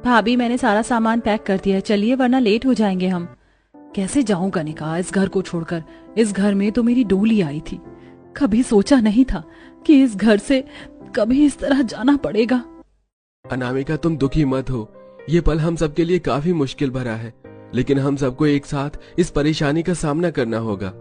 भाभी मैंने सारा सामान पैक कर दिया है, चलिए वरना लेट हो जाएंगे हम। कैसे जाऊं कनिका इस घर को छोड़कर। इस घर में तो मेरी डोली आई थी, कभी सोचा नहीं था कि इस घर से कभी इस तरह जाना पड़ेगा। अनामिका तुम दुखी मत हो, ये पल हम सबके लिए काफी मुश्किल भरा है, लेकिन हम सबको एक साथ इस परेशानी का सामना करना होगा।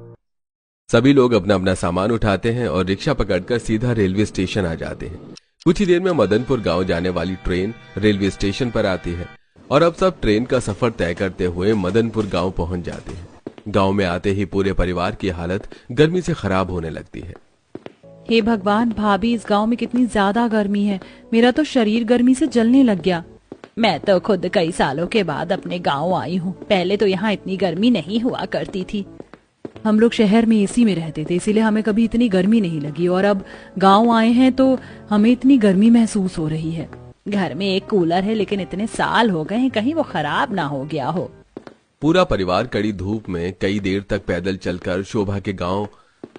सभी लोग अपना अपना सामान उठाते हैं और रिक्शा पकड़कर सीधा रेलवे स्टेशन आ जाते हैं। कुछ ही देर में मदनपुर गांव जाने वाली ट्रेन रेलवे स्टेशन पर आती है और अब सब ट्रेन का सफर तय करते हुए मदनपुर गांव पहुंच जाते हैं। गांव में आते ही पूरे परिवार की हालत गर्मी से खराब होने लगती है। हे भगवान, भाभी इस गांव में कितनी ज्यादा गर्मी है, मेरा तो शरीर गर्मी से जलने लग गया। मैं तो खुद कई सालों के बाद अपने गांव आई हूँ, पहले तो यहाँ इतनी गर्मी नहीं हुआ करती थी। हम लोग शहर में एसी में रहते थे, इसीलिए हमें कभी इतनी गर्मी नहीं लगी, और अब गांव आए हैं तो हमें इतनी गर्मी महसूस हो रही है। घर में एक कूलर है, लेकिन इतने साल हो गए हैं, कहीं वो खराब ना हो गया हो। पूरा परिवार कड़ी धूप में कई देर तक पैदल चलकर शोभा के गांव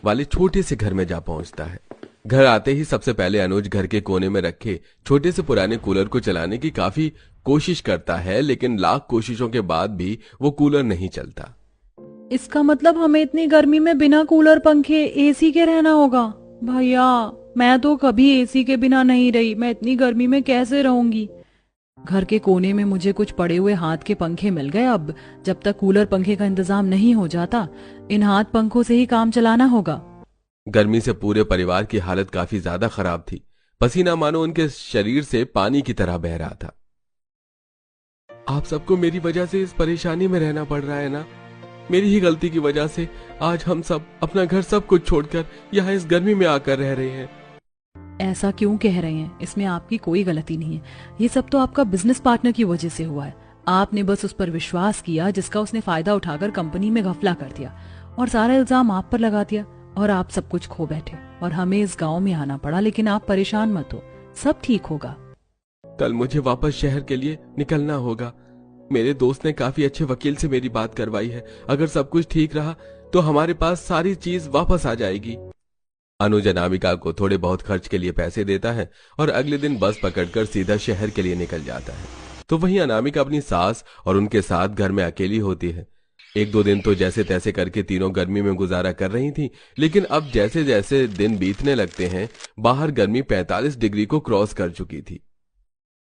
वाले छोटे से घर में जा पहुंचता है। घर आते ही सबसे पहले अनुज घर के कोने में रखे छोटे से पुराने कूलर को चलाने की काफी कोशिश करता है, लेकिन लाख कोशिशों के बाद भी वो कूलर नहीं चलता। इसका मतलब हमें इतनी गर्मी में बिना कूलर पंखे एसी के रहना होगा। भैया मैं तो कभी एसी के बिना नहीं रही, मैं इतनी गर्मी में कैसे रहूंगी। घर के कोने में मुझे कुछ पड़े हुए हाथ के पंखे मिल गए। अब जब तक कूलर पंखे का इंतजाम नहीं हो जाता, इन हाथ पंखों से ही काम चलाना होगा। गर्मी से पूरे परिवार की हालत काफी ज्यादा खराब थी। पसीना मानो उनके शरीर से पानी की तरह बह रहा था। आप सबको मेरी वजह से इस परेशानी में रहना पड़ रहा है ना? मेरी ही गलती की वजह से आज हम सब अपना घर सब कुछ छोड़कर यहाँ इस गर्मी में आकर रह रहे हैं। ऐसा क्यों कह रहे हैं? इसमें आपकी कोई गलती नहीं है। ये सब तो आपका बिजनेस पार्टनर की वजह से हुआ है। आपने बस उस पर विश्वास किया, जिसका उसने फायदा उठाकर कंपनी में घपला कर दिया और सारा इल्जाम आप पर लगा दिया, और आप सब कुछ खो बैठे और हमें इस गांव में आना पड़ा। लेकिन आप परेशान मत हो, सब ठीक होगा। कल मुझे वापस शहर के लिए निकलना होगा। मेरे दोस्त ने काफी अच्छे वकील से मेरी बात करवाई है। अगर सब कुछ ठीक रहा तो हमारे पास सारी चीज वापस आ जाएगी। अनुज अनामिका को थोड़े बहुत खर्च के लिए पैसे देता है और अगले दिन बस पकड़कर सीधा शहर के लिए निकल जाता है। तो वहीं अनामिका अपनी सास और उनके साथ घर में अकेली होती है। एक दो दिन तो जैसे तैसे करके तीनों गर्मी में गुजारा कर रही थी, लेकिन अब जैसे जैसे दिन बीतने लगते हैं, बाहर गर्मी 45 डिग्री को क्रॉस कर चुकी थी।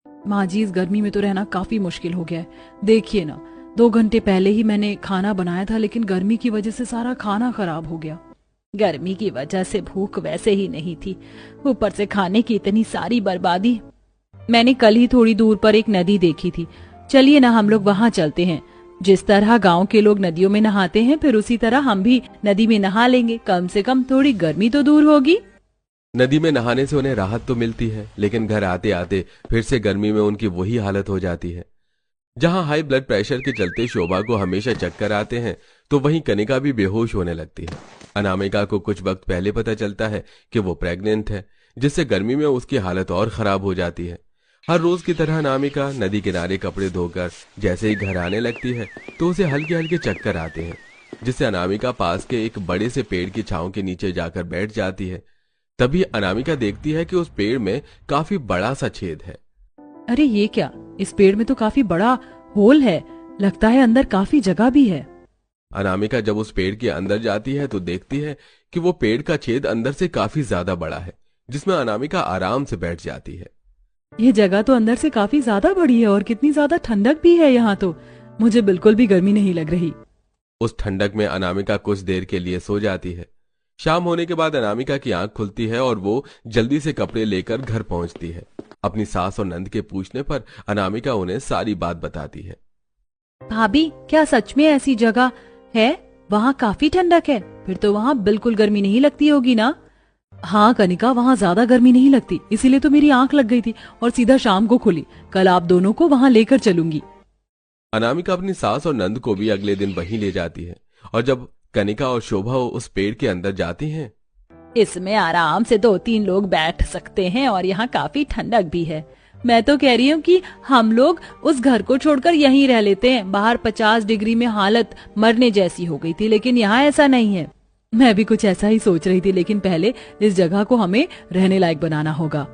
माँ जी, इस गर्मी में तो रहना काफी मुश्किल हो गया है। देखिए ना, 2 घंटे पहले ही मैंने खाना बनाया था, लेकिन गर्मी की वजह से सारा खाना खराब हो गया। गर्मी की वजह से भूख वैसे ही नहीं थी, ऊपर से खाने की इतनी सारी बर्बादी। मैंने कल ही थोड़ी दूर पर एक नदी देखी थी, चलिए ना हम लोग वहां चलते हैं। जिस तरह गांव के लोग नदियों में नहाते हैं, फिर उसी तरह हम भी नदी में नहा लेंगे। कम से कम थोड़ी गर्मी तो दूर होगी। नदी में नहाने से उन्हें राहत तो मिलती है, लेकिन घर आते आते फिर से गर्मी में उनकी वही हालत हो जाती है। जहां हाई ब्लड प्रेशर के चलते शोभा को हमेशा चक्कर आते हैं, तो वहीं कनिका भी बेहोश होने लगती है। अनामिका को कुछ वक्त पहले पता चलता है कि वो प्रेग्नेंट है, जिससे गर्मी में उसकी हालत और खराब हो जाती है। हर रोज की तरह अनामिका नदी किनारे कपड़े धोकर जैसे ही घर आने लगती है, तो उसे हल्के हल्के चक्कर आते हैं, जिससे अनामिका पास के एक बड़े से पेड़ की छांव के नीचे जाकर बैठ जाती है। तभी अनामिका देखती है कि उस पेड़ में काफी बड़ा सा छेद है। अरे ये क्या, इस पेड़ में तो काफी बड़ा होल है, लगता है अंदर काफी जगह भी है। अनामिका जब उस पेड़ के अंदर जाती है तो देखती है कि वो पेड़ का छेद अंदर से काफी ज्यादा बड़ा है, जिसमें अनामिका आराम से बैठ जाती है। ये जगह तो अंदर से काफी ज्यादा बड़ी है और कितनी ज्यादा ठंडक भी है यहाँ तो। मुझे बिल्कुल भी गर्मी नहीं लग रही। उस ठंडक में अनामिका कुछ देर के लिए सो जाती है। शाम होने के बाद अनामिका की आंख खुलती है और वो जल्दी से कपड़े लेकर घर पहुंचती है। अपनी सास और नंद के पूछने पर अनामिका उन्हें सारी बात बताती है। भाभी, क्या सच में ऐसी जगह है? वहाँ काफी ठंडक है, फिर तो वहाँ बिल्कुल गर्मी नहीं लगती होगी ना? हाँ कनिका, वहाँ ज्यादा गर्मी नहीं लगती, इसीलिए तो मेरी आंख लग गई थी और सीधा शाम को खुली। कल आप दोनों को वहाँ लेकर चलूंगी। अनामिका अपनी सास और नंद को भी अगले दिन वहीं ले जाती है, और जब कनिका और शोभा उस पेड़ के अंदर जाती हैं, इसमें आराम से 2-3 लोग बैठ सकते हैं और यहाँ काफी ठंडक भी है। मैं तो कह रही हूँ कि हम लोग उस घर को छोड़कर यहीं रह लेते हैं। बाहर 50 डिग्री में हालत मरने जैसी हो गई थी, लेकिन यहाँ ऐसा नहीं है। मैं भी कुछ ऐसा ही सोच रही थी, लेकिन पहले इस जगह को हमें रहने लायक बनाना होगा।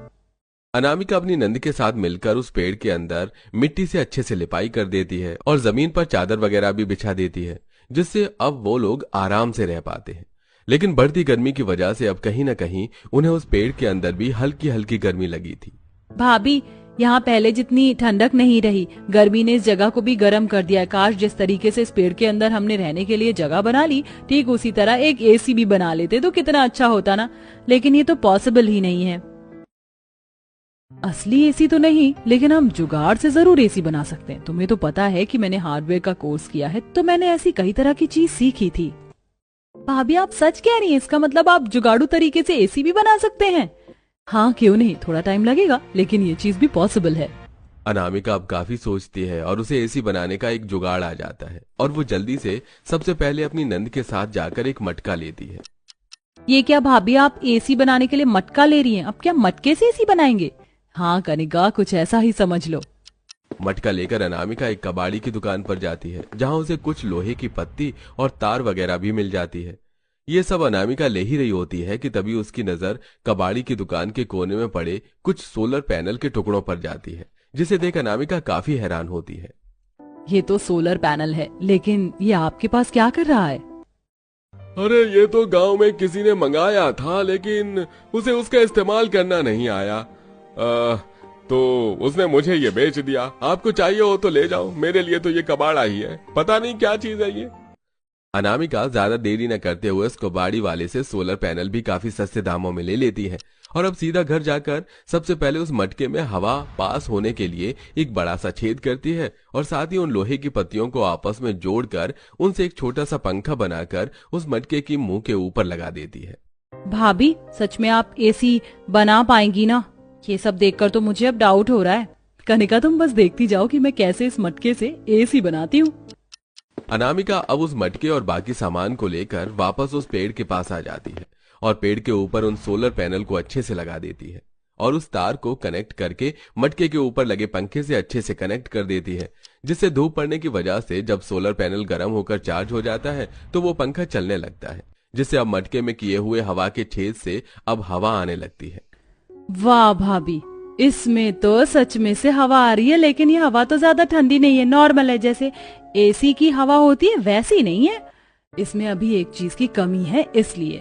अनामिका अपनी नंद के साथ मिलकर उस पेड़ के अंदर मिट्टी से अच्छे से लिपाई कर देती है और जमीन पर चादर वगैरह भी बिछा देती है, जिससे अब वो लोग आराम से रह पाते हैं। लेकिन बढ़ती गर्मी की वजह से अब कहीं न कहीं उन्हें उस पेड़ के अंदर भी हल्की हल्की गर्मी लगी थी। भाभी, यहाँ पहले जितनी ठंडक नहीं रही, गर्मी ने इस जगह को भी गर्म कर दिया। काश जिस तरीके से इस पेड़ के अंदर हमने रहने के लिए जगह बना ली, ठीक उसी तरह एक एसी भी बना लेते तो कितना अच्छा होता ना। लेकिन ये तो पॉसिबल ही नहीं है। असली एसी तो नहीं, लेकिन हम जुगाड़ से जरूर एसी बना सकते हैं। तुम्हें तो पता है कि मैंने हार्डवेयर का कोर्स किया है, तो मैंने ऐसी कई तरह की चीज सीखी थी। भाभी, आप सच कह रही हैं? इसका मतलब आप जुगाड़ू तरीके से एसी भी बना सकते हैं? हाँ, क्यों नहीं, थोड़ा टाइम लगेगा, लेकिन ये चीज भी पॉसिबल है। अनामिका अब काफी सोचती है और उसे एसी बनाने का एक जुगाड़ आ जाता है और वो जल्दी से सबसे पहले अपनी नंद के साथ जाकर एक मटका लेती है। ये क्या भाभी, आप एसी बनाने के लिए मटका ले रही हैं? अब क्या मटके से एसी बनाएंगे? हाँ कनिका, कुछ ऐसा ही समझ लो। मटका लेकर अनामिका एक कबाड़ी की दुकान पर जाती है, जहां उसे कुछ लोहे की पत्ती और तार वगैरह भी मिल जाती है। ये सब अनामिका ले ही रही होती है कि तभी उसकी नजर कबाड़ी की दुकान के कोने में पड़े कुछ सोलर पैनल के टुकड़ों पर जाती है, जिसे देख अनामिका काफी हैरान होती है। ये तो सोलर पैनल है, लेकिन ये आपके पास क्या कर रहा है? अरे ये तो गांव में किसी ने मंगाया था, लेकिन उसे उसका इस्तेमाल करना नहीं आया, तो उसने मुझे ये बेच दिया। आपको चाहिए हो तो ले जाओ, मेरे लिए तो ये कबाड़ा ही है, पता नहीं क्या चीज है ये। अनामिका ज्यादा देरी न करते हुए उस कबाड़ी वाले से सोलर पैनल भी काफी सस्ते दामों में ले लेती है और अब सीधा घर जाकर सबसे पहले उस मटके में हवा पास होने के लिए एक बड़ा सा छेद करती है और साथ ही उन लोहे की पत्तियों को आपस में जोड़कर उनसे एक छोटा सा पंखा बनाकर उस मटके की मुंह के ऊपर लगा देती है। भाभी, सच में आप एसी बना पाएंगी ना? ये सब देखकर तो मुझे अब डाउट हो रहा है। कनिका, तुम बस देखती जाओ कि मैं कैसे इस मटके से एसी बनाती हूँ। अनामिका अब उस मटके और बाकी सामान को लेकर वापस उस पेड़ के पास आ जाती है और पेड़ के ऊपर उन सोलर पैनल को अच्छे से लगा देती है और उस तार को कनेक्ट करके मटके के ऊपर लगे पंखे से अच्छे से कनेक्ट कर देती है, जिससे धूप पड़ने की वजह से जब सोलर पैनल गर्म होकर चार्ज हो जाता है तो वो पंखा चलने लगता है, जिससे अब मटके में किए हुए हवा के छेद से अब हवा आने लगती है। वाह भाभी, इसमें तो सच में से हवा आ रही है, लेकिन ये हवा तो ज्यादा ठंडी नहीं है, नॉर्मल है, जैसे एसी की हवा होती है वैसी नहीं है। इसमें अभी एक चीज की कमी है, इसलिए।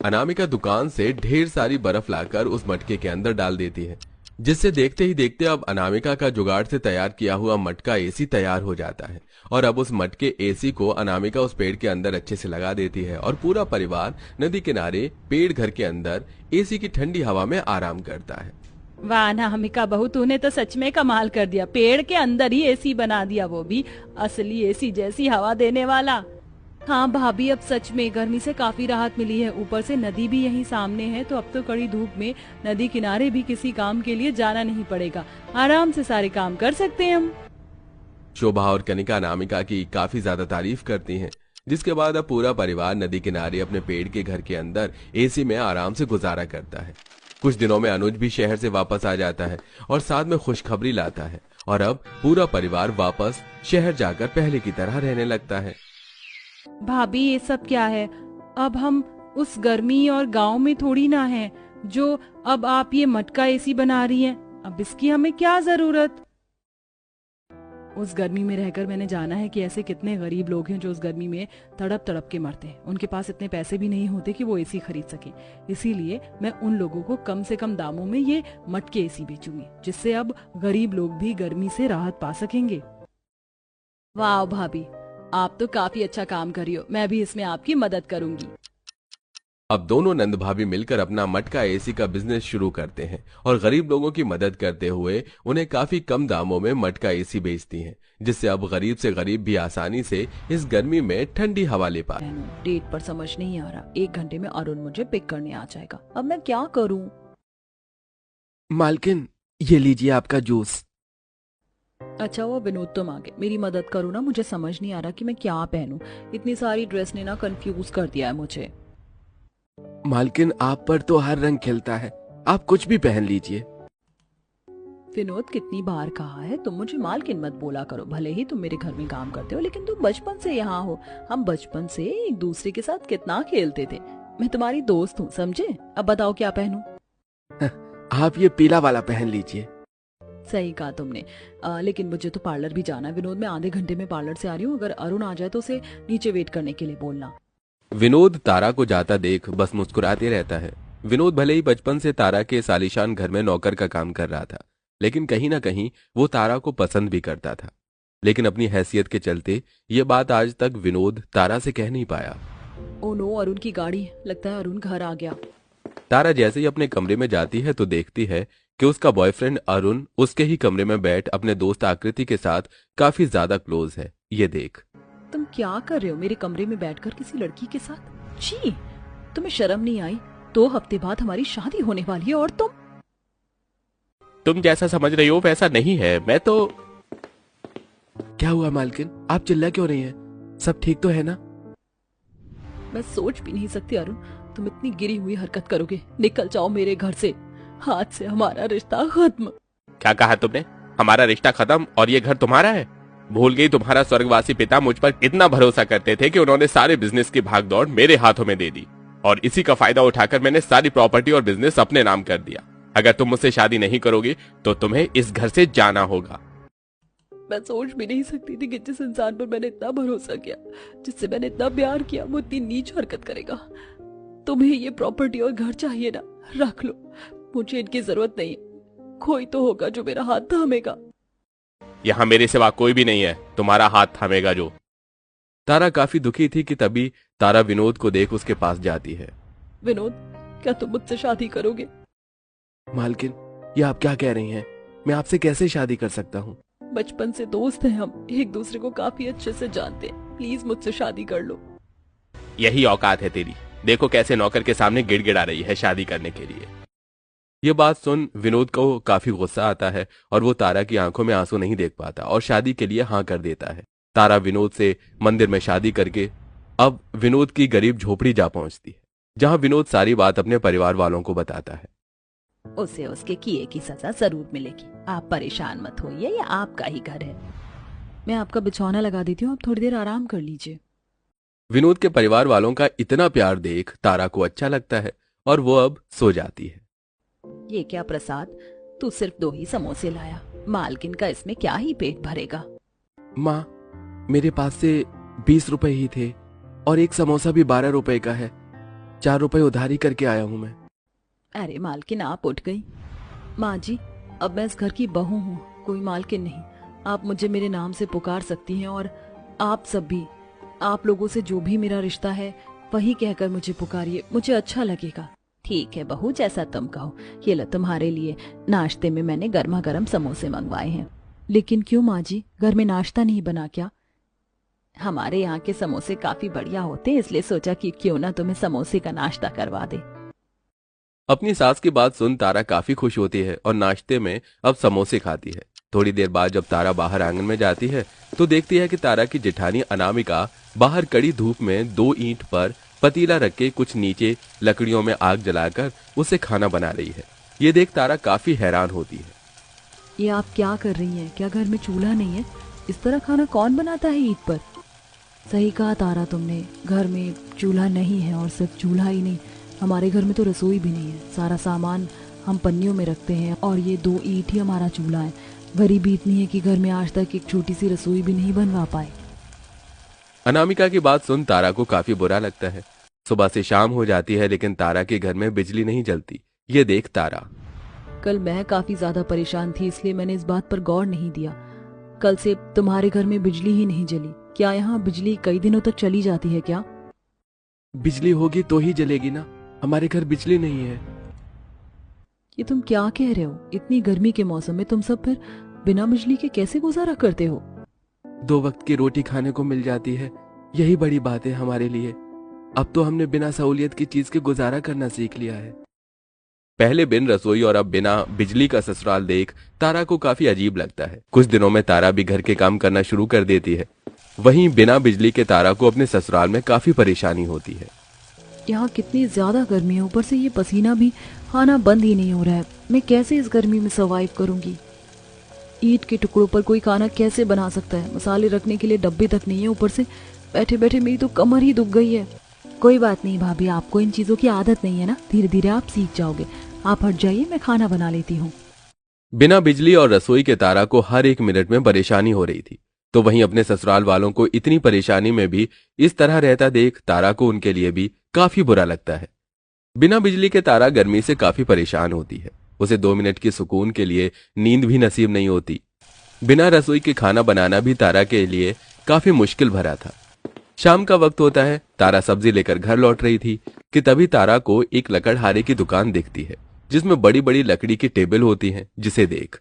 अनामिका दुकान से ढेर सारी बर्फ लाकर उस मटके के अंदर डाल देती है, जिससे देखते ही देखते अब अनामिका का जुगाड़ से तैयार किया हुआ मटका एसी तैयार हो जाता है और अब उस मटके एसी को अनामिका उस पेड़ के अंदर अच्छे से लगा देती है और पूरा परिवार नदी किनारे पेड़ घर के अंदर एसी की ठंडी हवा में आराम करता है। वाह अनामिका बहू, तूने तो सच में कमाल कर दिया। पेड़ के अंदर ही एसी बना दिया, वो भी असली एसी जैसी हवा देने वाला। हाँ भाभी, अब सच में गर्मी से काफी राहत मिली है। ऊपर से नदी भी यहीं सामने है, तो अब तो कड़ी धूप में नदी किनारे भी किसी काम के लिए जाना नहीं पड़ेगा। आराम से सारे काम कर सकते हैं हम। शोभा और कनिका अनामिका की काफी ज्यादा तारीफ करती हैं, जिसके बाद अब पूरा परिवार नदी किनारे अपने पेड़ के घर के अंदर एसी में आराम से गुजारा करता है। कुछ दिनों में अनुज भी शहर से वापस आ जाता है और साथ में खुशखबरी लाता है और अब पूरा परिवार वापस शहर जाकर पहले की तरह रहने लगता है। भाभी, ये सब क्या है? अब हम उस गर्मी और गांव में थोड़ी ना हैं, जो अब आप ये मटका एसी बना रही हैं। अब इसकी हमें क्या जरूरत? उस गर्मी में रहकर मैंने जाना है कि ऐसे कितने गरीब लोग हैं जो उस गर्मी में तड़प तड़प के मरते हैं। उनके पास इतने पैसे भी नहीं होते कि वो एसी खरीद सके। इसीलिए मैं उन लोगों को कम से कम दामों में ये मटके एसी बेचूंगी, जिससे अब गरीब लोग भी गर्मी से राहत पा सकेंगे। वाह भाभी, आप तो काफी अच्छा काम कर रही हो। मैं भी इसमें आपकी मदद करूंगी। अब दोनों नंद भाभी मिलकर अपना मटका एसी का बिजनेस शुरू करते हैं और गरीब लोगों की मदद करते हुए उन्हें काफी कम दामों में मटका एसी बेचती हैं, जिससे अब गरीब से गरीब भी आसानी से इस गर्मी में ठंडी हवा ले पाए। डेट पर समझ नहीं आ रहा। 1 घंटे में अरुण मुझे पिक करने आ जाएगा। अब मैं क्या करूं? मालकिन, ये लीजिए आपका जूस। अच्छा वो विनोद, तुम आगे मेरी मदद करो ना। मुझे समझ नहीं आ रहा कि मैं क्या पहनूं। इतनी सारी ड्रेस ने ना कंफ्यूज कर दिया है मुझे। मालकिन, आप पर तो हर रंग खिलता है, आप कुछ भी पहन लीजिए। विनोद, कितनी बार कहा है तुम मुझे मालकिन मत बोला करो। भले ही तुम मेरे घर में काम करते हो, लेकिन तुम बचपन से यहाँ हो। हम बचपन से एक दूसरे के साथ कितना खेलते थे। मैं तुम्हारी दोस्त हूँ, समझे? अब बताओ क्या पहनूं? आप ये पीला वाला पहन लीजिए। सही कहा तुमने। लेकिन मुझे तो पार्लर भी जाना है विनोद, मैं आधे घंटे में पार्लर से आ रही हूँ। अगर अरुण आ जाए तो उसे नीचे वेट करने के लिए बोलना। विनोद तारा को जाता देख बस मुस्कुराते रहता है। विनोद भले ही बचपन से तारा के सालिशान घर में नौकर का काम कर रहा था, लेकिन कहीं ना कहीं वो तारा को पसंद भी करता था। लेकिन अपनी हैसियत के चलते ये बात आज तक विनोद तारा से कह नहीं पाया। ओ नो, अरुण की गाड़ी, लगता है अरुण घर आ गया। तारा जैसे ही अपने कमरे में जाती है तो देखती है कि उसका बॉयफ्रेंड अरुण उसके ही कमरे में बैठ अपने दोस्त आकृति के साथ काफी ज्यादा क्लोज है। ये देख। तुम क्या कर रहे हो मेरे कमरे में बैठकर किसी लड़की के साथ? छी, तुम्हें शर्म नहीं आई? 2 हफ्ते बाद हमारी शादी होने वाली है और तुम जैसा समझ रही हो वैसा नहीं है। मैं तो। क्या हुआ मालकिन, आप चिल्ला क्यों रही हैं? सब ठीक तो है ना? मैं सोच भी नहीं सकती अरुण, तुम इतनी गिरी हुई हरकत करोगे। निकल जाओ मेरे घर से, हाथ से हमारा रिश्ता खत्म। क्या कहा तुमने? हमारा रिश्ता खत्म और ये घर तुम्हारा है? भूल गई तुम्हारा स्वर्गवासी पिता मुझ पर कितना भरोसा करते थे कि उन्होंने सारे बिजनेस की भागदौड़ मेरे हाथों में दे दी, और इसी का फायदा उठाकर मैंने सारी प्रॉपर्टी और बिजनेस अपने नाम कर दिया। अगर तुम मुझसे शादी नहीं करोगी तो तुम्हें इस घर से जाना होगा। मैं सोच भी नहीं सकती थी कि जिस इंसान पर मैंने इतना भरोसा किया, जिससे मैंने इतना प्यार किया, वो इतनी नीच हरकत करेगा। तुम्हें ये प्रॉपर्टी और घर चाहिए ना, रख लो, मुझे इनकी जरूरत नहीं है। कोई तो होगा जो मेरा हाथ थामेगा। यहाँ मेरे सिवा कोई भी नहीं है, तुम्हारा हाथ थामेगा जो। तारा काफी दुखी थी कि तभी तारा विनोद को देख उसके पास जाती है। विनोद, क्या तुम मुझसे शादी करोगे? मालकिन, ये आप क्या कह रही हैं? मैं आपसे कैसे शादी कर सकता हूँ? बचपन से दोस्त हैं हम, एक दूसरे को काफी अच्छे से जानते हैं। प्लीज मुझसे शादी कर लो। यही औकात है तेरी। देखो कैसे नौकर के सामने गिड़गिड़ा रही है शादी करने के लिए। ये बात सुन विनोद को काफी गुस्सा आता है और वो तारा की आंखों में आंसू नहीं देख पाता और शादी के लिए हाँ कर देता है। तारा विनोद से मंदिर में शादी करके अब विनोद की गरीब झोपड़ी जा पहुंचती है, जहां विनोद सारी बात अपने परिवार वालों को बताता है। उसे उसके किए की सजा जरूर मिलेगी, आप परेशान मत होइए, ये आपका ही घर है। मैं आपका बिछौना लगा देती हूँ, आप थोड़ी देर आराम कर लीजिए। विनोद के परिवार वालों का इतना प्यार देख तारा को अच्छा लगता है और वो अब सो जाती है। ये क्या प्रसाद, तू सिर्फ 2 ही समोसे लाया, मालकिन का इसमें क्या ही पेट भरेगा। माँ, मेरे पास से 20 रुपए ही थे और एक समोसा भी 12 रुपए का है। 4 रुपए उधारी करके आया हूँ मैं। अरे मालकिन, आप उठ गई। माँ जी, अब मैं इस घर की बहू हूँ, कोई मालकिन नहीं। आप मुझे मेरे नाम से पुकार सकती हैं और आप सब भी, आप लोगों से जो भी मेरा रिश्ता है वही कहकर मुझे पुकारिए, मुझे अच्छा लगेगा। ठीक है बहू, जैसा तुम कहो। ये लो तुम्हारे लिए, नाश्ते में मैंने गर्मा गर्म समोसे मंगवाए हैं। लेकिन क्यों माँ जी, घर में नाश्ता नहीं बना क्या? हमारे यहाँ के समोसे काफी बढ़िया होते हैं, इसलिए सोचा कि क्यों ना तुम्हें समोसे का नाश्ता करवा दे। अपनी सास की बात सुन तारा काफी खुश होती है और नाश्ते में अब समोसे खाती है। थोड़ी देर बाद जब तारा बाहर आंगन में जाती है तो देखती है कि तारा की जेठानी अनामिका बाहर कड़ी धूप में 2 ईंट पर पतीला रख के कुछ नीचे लकड़ियों में आग जलाकर उसे खाना बना रही है। ये देख तारा काफी हैरान होती है। ये आप क्या कर रही हैं? क्या घर में चूल्हा नहीं है? इस तरह खाना कौन बनाता है ईंट पर? सही कहा तारा तुमने, घर में चूल्हा नहीं है, और सिर्फ चूल्हा ही नहीं, हमारे घर में तो रसोई भी नहीं है। सारा सामान हम पन्नियों में रखते हैं और ये 2 ईंट ही हमारा चूल्हा है। गरीबी इतनी है कि घर में आज तक एक छोटी सी रसोई भी नहीं बनवा पाए। अनामिका की बात सुन तारा को काफी बुरा लगता है। सुबह से शाम हो जाती है लेकिन तारा के घर में बिजली नहीं जलती। ये देख तारा। कल मैं काफी ज्यादा परेशान थी, इसलिए मैंने इस बात पर गौर नहीं दिया। कल से तुम्हारे घर में बिजली ही नहीं जली। क्या यहाँ बिजली कई दिनों तक चली जाती है क्या? बिजली होगी तो ही जलेगी ना, हमारे घर बिजली नहीं है। ये तुम क्या कह रहे हो? इतनी गर्मी के मौसम में तुम सब फिर बिना बिजली के कैसे गुजारा करते हो? 2 वक्त की रोटी खाने को मिल जाती है, यही बड़ी बात है हमारे लिए। अब तो हमने बिना सहूलियत की चीज के गुजारा करना सीख लिया है। पहले बिन रसोई और अब बिना बिजली का ससुराल देख तारा को काफी अजीब लगता है। कुछ दिनों में तारा भी घर के काम करना शुरू कर देती है। वहीं बिना बिजली के तारा को अपने ससुराल में काफी परेशानी होती है। यहाँ कितनी ज्यादा गर्मी है, ऊपर से ये पसीना भी आना बंद ही नहीं हो रहा है। मैं कैसे इस गर्मी में सर्वाइव करूंगी? ईंट के टुकड़ों पर कोई खाना कैसे बना सकता है? मसाले रखने के लिए डब्बे तक नहीं है, ऊपर से बैठे बैठे मेरी तो कमर ही दुख गई है। कोई बात नहीं भाभी, आपको इन चीजों की आदत नहीं है ना, धीरे धीरे आप सीख जाओगे। आप हट जाइए, मैं खाना बना लेती हूँ। बिना बिजली और रसोई के तारा को हर एक मिनट में परेशानी हो रही थी। तो वहीं अपने ससुराल वालों को इतनी परेशानी में भी इस तरह रहता देख तारा को उनके लिए भी काफी बुरा लगता है। बिना बिजली के तारा गर्मी से काफी परेशान होती है। उसे 2 मिनट की सुकून के लिए नींद भी नसीब नहीं होती। बिना रसोई के खाना बनाना भी तारा के लिए काफी मुश्किल भरा था। शाम का वक्त होता है। तारा सब्जी लेकर घर लौट रही थी कि तभी तारा को एक लकड़हारे की दुकान दिखती है जिसमें बड़ी बड़ी लकड़ी की टेबल होती हैं। जिसे देख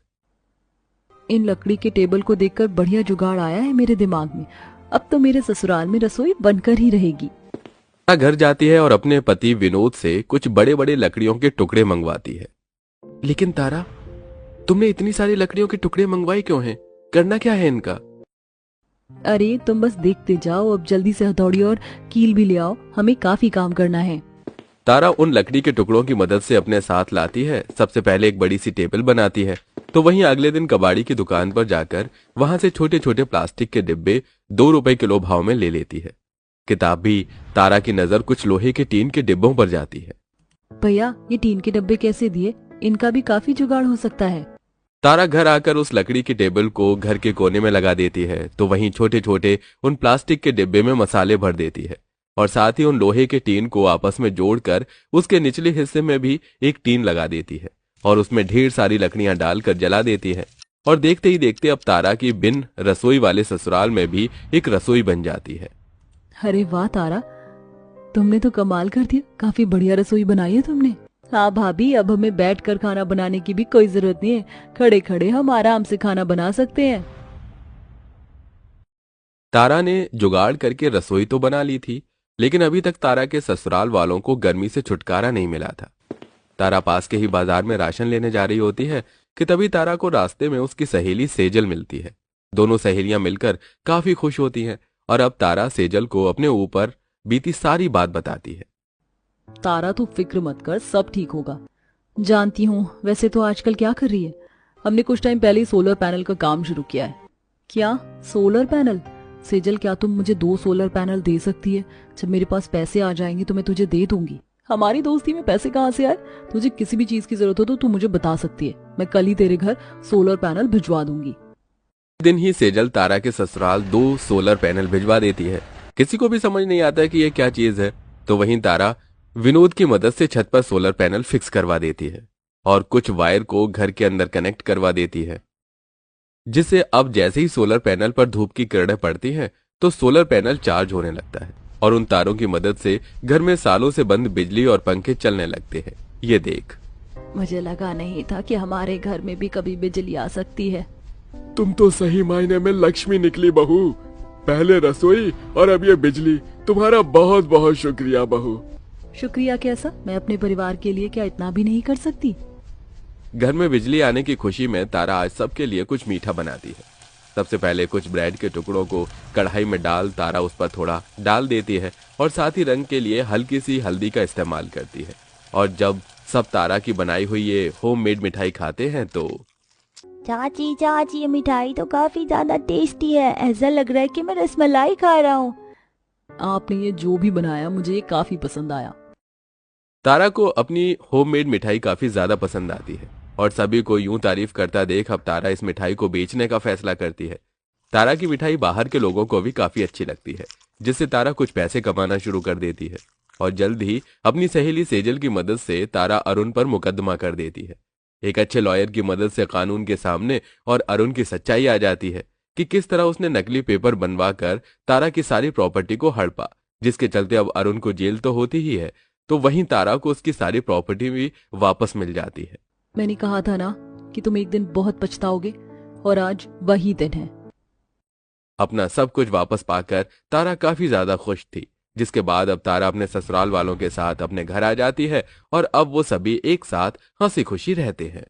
इन लकड़ी के टेबल को देखकर बढ़िया जुगाड़ आया है मेरे दिमाग में। अब तो मेरे ससुराल में रसोई बनकर ही रहेगी। तारा घर जाती है और अपने पति विनोद से कुछ बड़े बड़े लकड़ियों के टुकड़े मंगवाती है। लेकिन तारा, तुमने इतनी सारी लकड़ियों के टुकड़े मंगवाए क्यों हैं? करना क्या है इनका? अरे तुम बस देखते जाओ, अब जल्दी से हथौड़ी और कील भी ले आओ, हमें काफी काम करना है। तारा उन लकड़ी के टुकड़ों की मदद से अपने साथ लाती है। सबसे पहले एक बड़ी सी टेबल बनाती है। तो वहीं अगले दिन कबाड़ी की दुकान पर जाकर वहां से छोटे छोटे प्लास्टिक के डिब्बे 2 रुपए किलो भाव में ले लेती है। किताब भी तारा की नजर कुछ लोहे के टीन के डिब्बों पर जाती है। भैया, ये टीन के डब्बे कैसे दिए? इनका भी काफी जुगाड़ हो सकता है। तारा घर आकर उस लकड़ी की टेबल को घर के कोने में लगा देती है। तो वहीं छोटे छोटे उन प्लास्टिक के डिब्बे में मसाले भर देती है और साथ ही उन लोहे के टीन को आपस में जोड़कर उसके निचले हिस्से में भी एक टीन लगा देती है और उसमें ढेर सारी लकड़ियां डालकर जला देती है। और देखते ही देखते अब तारा की बिन रसोई वाले ससुराल में भी एक रसोई बन जाती है। अरे वाह तारा, तुमने तो कमाल कर दिया, काफी बढ़िया रसोई बनाई है तुमने। हाँ भाभी, अब हमें बैठकर खाना बनाने की भी कोई जरूरत नहीं है, खड़े खड़े हम आराम से खाना बना सकते हैं। तारा ने जुगाड़ करके रसोई तो बना ली थी, लेकिन अभी तक तारा के ससुराल वालों को गर्मी से छुटकारा नहीं मिला था। तारा पास के ही बाजार में राशन लेने जा रही होती है कि तभी तारा को रास्ते में उसकी सहेली सेजल मिलती है। दोनों सहेलियां मिलकर काफी खुश होती हैं और अब तारा सेजल को अपने ऊपर बीती सारी बात बताती है। तारा तू फिक्र मत कर, सब ठीक होगा। जानती हूँ, वैसे तो आजकल क्या कर रही है? हमने कुछ टाइम पहले ही सोलर पैनल का काम शुरू किया है। क्या सोलर पैनल? सेजल, क्या तुम मुझे 2 सोलर पैनल दे सकती है? जब मेरे पास पैसे आ जाएंगे तो मैं तुझे दे दूंगी। हमारी दोस्ती में पैसे कहाँ से आए? तुझे किसी भी चीज की जरूरत हो तो तू मुझे बता सकती है, मैं कल ही तेरे घर सोलर पैनल भिजवा दूंगी। दिन ही सेजल तारा के ससुराल 2 सोलर पैनल भिजवा देती है। किसी को भी समझ नहीं आता कि यह क्या चीज है। तो वहीं तारा विनोद की मदद से छत पर सोलर पैनल फिक्स करवा देती है और कुछ वायर को घर के अंदर कनेक्ट करवा देती है, जिससे अब जैसे ही सोलर पैनल पर धूप की किरणें पड़ती हैं तो सोलर पैनल चार्ज होने लगता है और उन तारों की मदद से घर में सालों से बंद बिजली और पंखे चलने लगते हैं। ये देख, मुझे लगा नहीं था कि हमारे घर में भी कभी बिजली आ सकती है। तुम तो सही मायने में लक्ष्मी निकली बहू। पहले रसोई और अब ये बिजली। तुम्हारा बहुत बहुत शुक्रिया बहू। शुक्रिया कैसा? मैं अपने परिवार के लिए क्या इतना भी नहीं कर सकती? घर में बिजली आने की खुशी में तारा आज सबके लिए कुछ मीठा बनाती है। सबसे पहले कुछ ब्रेड के टुकड़ों को कढ़ाई में डाल तारा उस पर थोड़ा डाल देती है और साथ ही रंग के लिए हल्की सी हल्दी का इस्तेमाल करती है। और जब सब तारा की बनाई हुई ये होममेड मिठाई खाते हैं तो चाची चाची, ये मिठाई तो काफी ज्यादा टेस्टी है, ऐसा लग रहा है कि मैं रसमलाई खा रहा हूँ। आपने ये जो भी बनाया मुझे ये काफी पसंद आया। तारा को अपनी होममेड मिठाई काफी ज्यादा पसंद आती है और सभी को यूं तारीफ करता देख अब तारा इस मिठाई को बेचने का फैसला करती है। तारा की मिठाई बाहर के लोगों को भी काफी अच्छी लगती है, जिससे तारा कुछ पैसे कमाना शुरू कर देती है और जल्द ही अपनी सहेली सेजल की मदद से तारा अरुण पर मुकदमा कर देती है। एक अच्छे लॉयर की मदद से कानून के सामने और अरुण की सच्चाई आ जाती है कि किस तरह उसने नकली पेपर बनवा कर तारा की सारी प्रॉपर्टी को हड़पा, जिसके चलते अब अरुण को जेल तो होती ही है, तो वहीं तारा को उसकी सारी प्रॉपर्टी भी वापस मिल जाती है। मैंने कहा था ना कि तुम एक दिन बहुत पछताओगे, और आज वही दिन है। अपना सब कुछ वापस पाकर तारा काफी ज्यादा खुश थी, जिसके बाद अब तारा अपने ससुराल वालों के साथ अपने घर आ जाती है और अब वो सभी एक साथ हंसी खुशी रहते हैं।